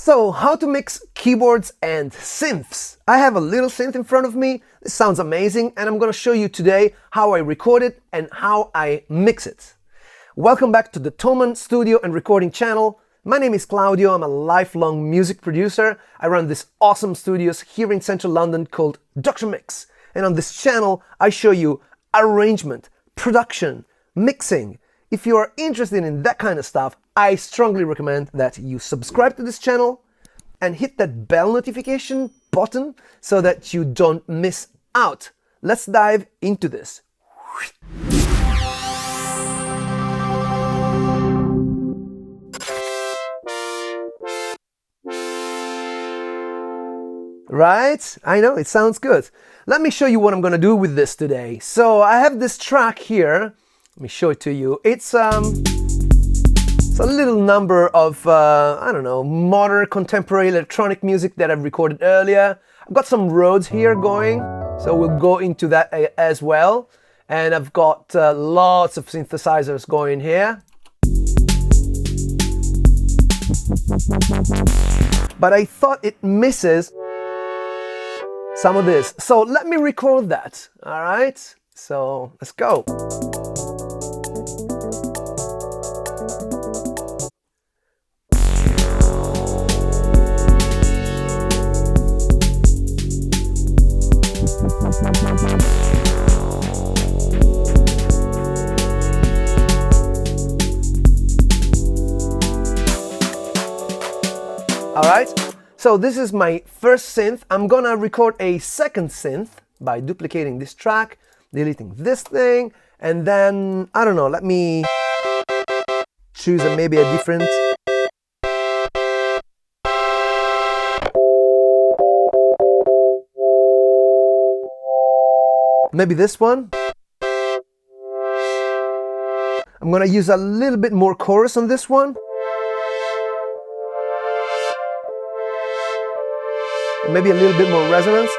So, how to mix keyboards and synths. I have a little synth in front of me. This sounds amazing, and I'm going to show you today how I record it and how I mix it. Welcome back to the Thomann studio and recording channel. My name is Claudio. I'm a lifelong music producer. I run this awesome studios here in central London called Dr. Mix. And on this channel, I show you arrangement, production, mixing. If you are interested in that kind of stuff, I strongly recommend that you subscribe to this channel and hit that bell notification button so that you don't miss out. Let's dive into this. Right? I know, it sounds good. Let me show you what I'm gonna do with this today. So I have this track here. Let me show it to you. It's a little number of, I don't know, modern contemporary electronic music that I've recorded earlier. I've got some Rhodes here going, so we'll go into that as well. And I've got lots of synthesizers going here. But I thought it misses some of this. So let me record that, all right? So let's go. Alright, so this is my first synth. I'm gonna record a second synth by duplicating this track, deleting this thing, and then, I don't know, let me choose maybe a different. Maybe this one. I'm gonna use a little bit more chorus on this one. Maybe a little bit more resonance.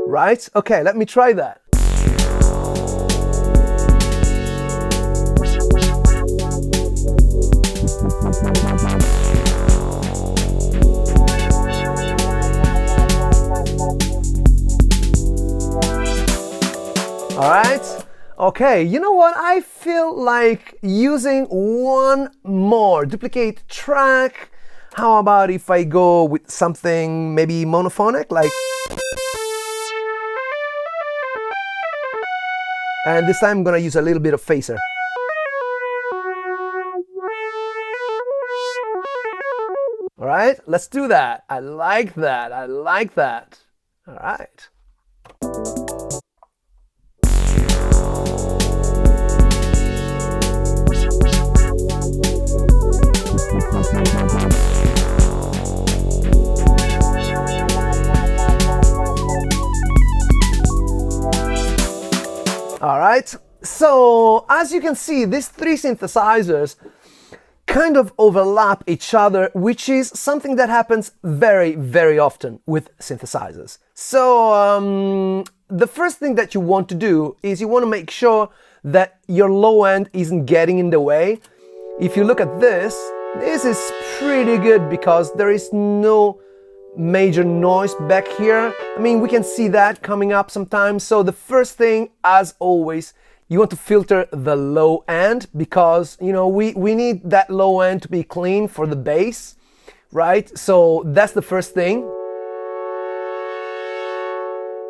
Right? Okay, let me try that. All right. Okay, you know what? I feel like using one more duplicate track. How about if I go with something maybe monophonic, like. And this time I'm gonna use a little bit of phaser. All right, let's do that. I like that. I like that. All right. All right, so as you can see, these three synthesizers kind of overlap each other, which is something that happens very, very often with synthesizers. So the first thing that you want to do is you want to make sure that your low end isn't getting in the way. If you look at this is pretty good because there is no major noise back here. I mean, we can see that coming up sometimes. So the first thing, as always, you want to filter the low end because, you know, we need that low end to be clean for the bass, right? So that's the first thing.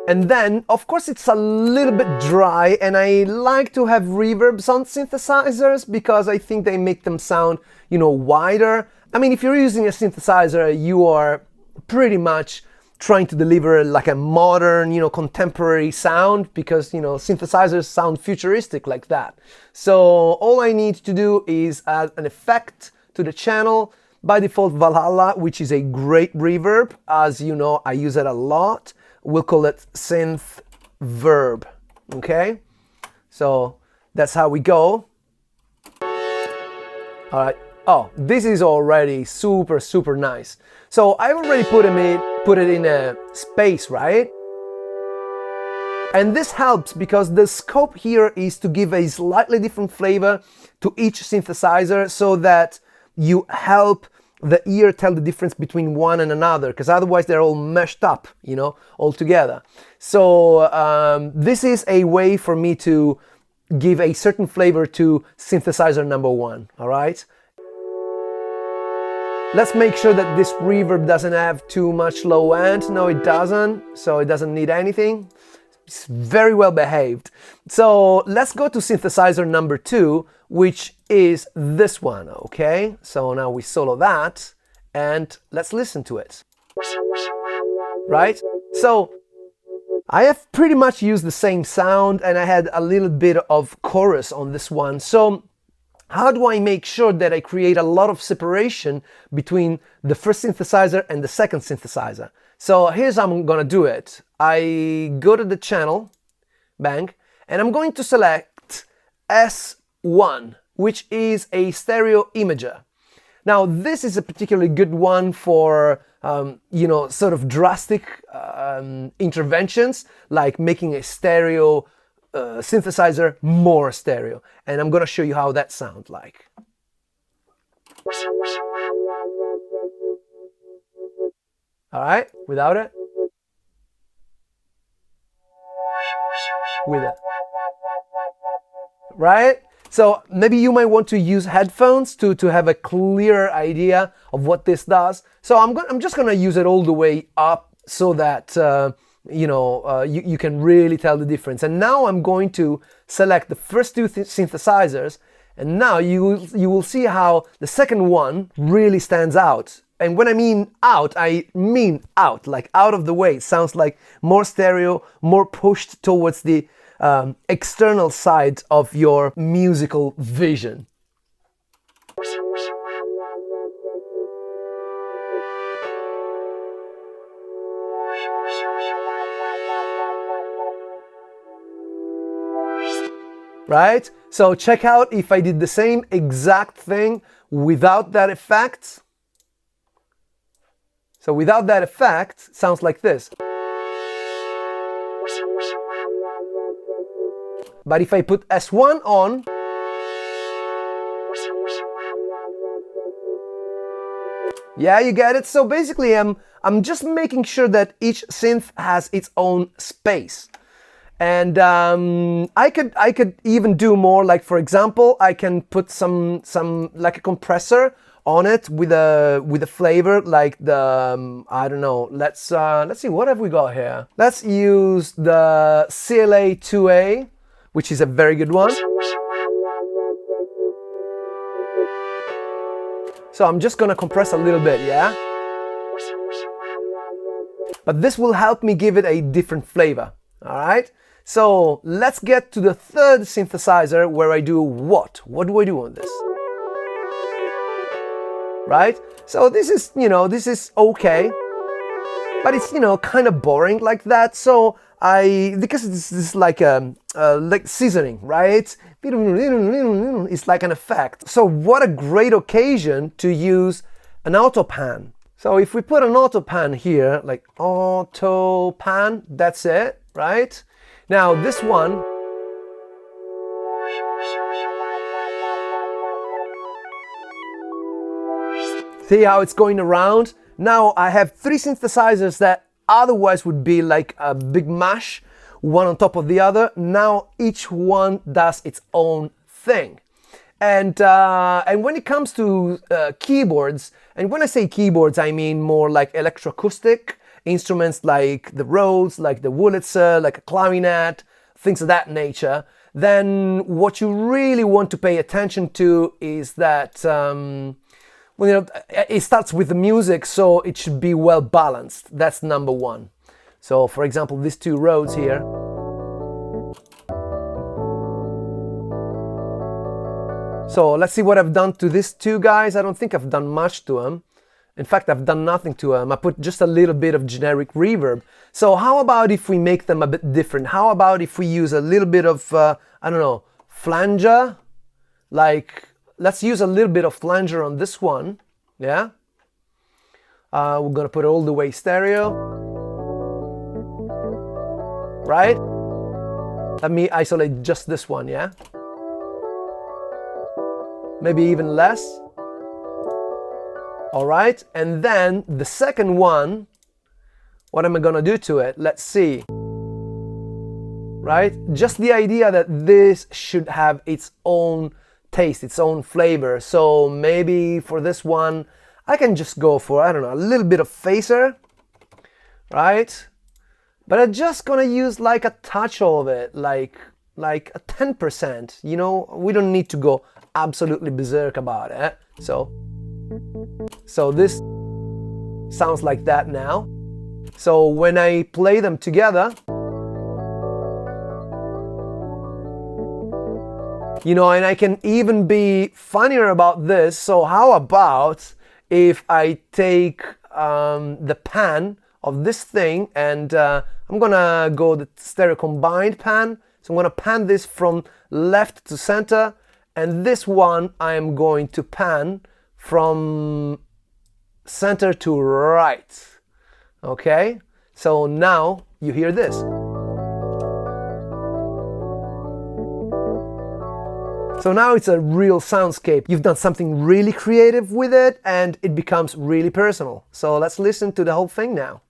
And then, of course, it's a little bit dry, and I like to have reverbs on synthesizers because I think they make them sound, you know, wider. I mean, if you're using a synthesizer, you are pretty much trying to deliver like a modern, you know, contemporary sound because, you know, synthesizers sound futuristic like that. So all I need to do is add an effect to the channel. By default, Valhalla, which is a great reverb. As you know, I use it a lot. We'll call it synth verb, okay? So that's how we go. All right. Oh, this is already super, super nice. So I already put it in a space, right? And this helps because the scope here is to give a slightly different flavor to each synthesizer so that you help the ear tell the difference between one and another, because otherwise they're all meshed up, you know, all together. So this is a way for me to give a certain flavor to synthesizer number one, all right? Let's make sure that this reverb doesn't have too much low end. No, it doesn't, so it doesn't need anything. It's very well behaved. So let's go to synthesizer number two, which is this one, okay? So now we solo that, and let's listen to it. Right? So I have pretty much used the same sound, and I had a little bit of chorus on this one. So how do I make sure that I create a lot of separation between the first synthesizer and the second synthesizer? So here's how I'm gonna do it. I go to the channel, bang, and I'm going to select S1, which is a stereo imager. Now this is a particularly good one for you know, sort of drastic interventions, like making a stereo synthesizer more stereo. And I'm gonna show you how that sounds like. All right, without it. With it. Right? So maybe you might want to use headphones to have a clearer idea of what this does. So I'm just gonna use it all the way up so that you know, you can really tell the difference. And now I'm going to select the first two synthesizers, and now you will see how the second one really stands out. And when I mean out, I mean out, like out of the way. It sounds like more stereo, more pushed towards the external side of your musical vision. Right? So check out if I did the same exact thing without that effect. So without that effect, it sounds like this. But if I put S1 on, yeah, you get it? So basically I'm just making sure that each synth has its own space. And I could even do more, like for example, I can put some like a compressor on it with a flavor like the I don't know. Let's see, what have we got here? Let's use the CLA 2A, which is a very good one. So I'm just gonna compress a little bit, yeah? But this will help me give it a different flavor, all right? So let's get to the third synthesizer where I do what? What do I do on this? Right? So this is, you know, this is okay, but it's, you know, kind of boring like that. So because this is like like seasoning, right? It's like an effect. So what a great occasion to use an auto pan. So if we put an auto pan here, like auto pan, that's it, right? Now this one, see how it's going around? Now I have three synthesizers that otherwise would be like a big mash, one on top of the other. Now each one does its own thing. And when it comes to keyboards, and when I say keyboards, I mean more like electroacoustic instruments like the Rhodes, like the Wurlitzer, like a clarinet, things of that nature, then what you really want to pay attention to is that, well, you know, it starts with the music, so it should be well balanced. That's number one. So, for example, these two Rhodes here. So let's see what I've done to these two guys. I don't think I've done much to them. In fact, I've done nothing to them. I put just a little bit of generic reverb. So how about if we make them a bit different? How about if we use a little bit of, I don't know, flanger? Like, let's use a little bit of flanger on this one. Yeah? We're gonna put it all the way stereo. Right? Let me isolate just this one, yeah? Maybe even less. All right, and then the second one, what am I gonna do to it? Let's see. Right? Just the idea that this should have its own taste, its own flavor. So maybe for this one, I can just go for, I don't know, a little bit of phaser, right? But I'm just gonna use like a touch of it, like a 10%, you know? We don't need to go absolutely berserk about it. So this sounds like that now. So when I play them together, you know, and I can even be funnier about this. So how about if I take the pan of this thing and I'm gonna go the stereo combined pan. So I'm gonna pan this from left to center, and this one I am going to pan from center to right. Okay? So now you hear this. So now it's a real soundscape. You've done something really creative with it and it becomes really personal. So let's listen to the whole thing now.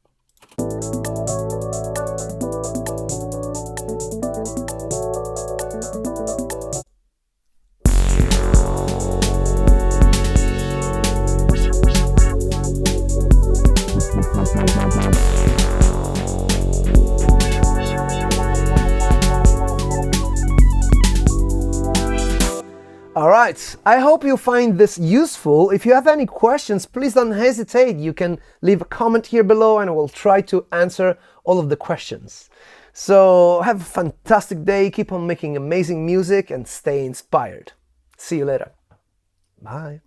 Alright, I hope you find this useful. If you have any questions, please don't hesitate. You can leave a comment here below and I will try to answer all of the questions. So have a fantastic day, keep on making amazing music and stay inspired. See you later. Bye.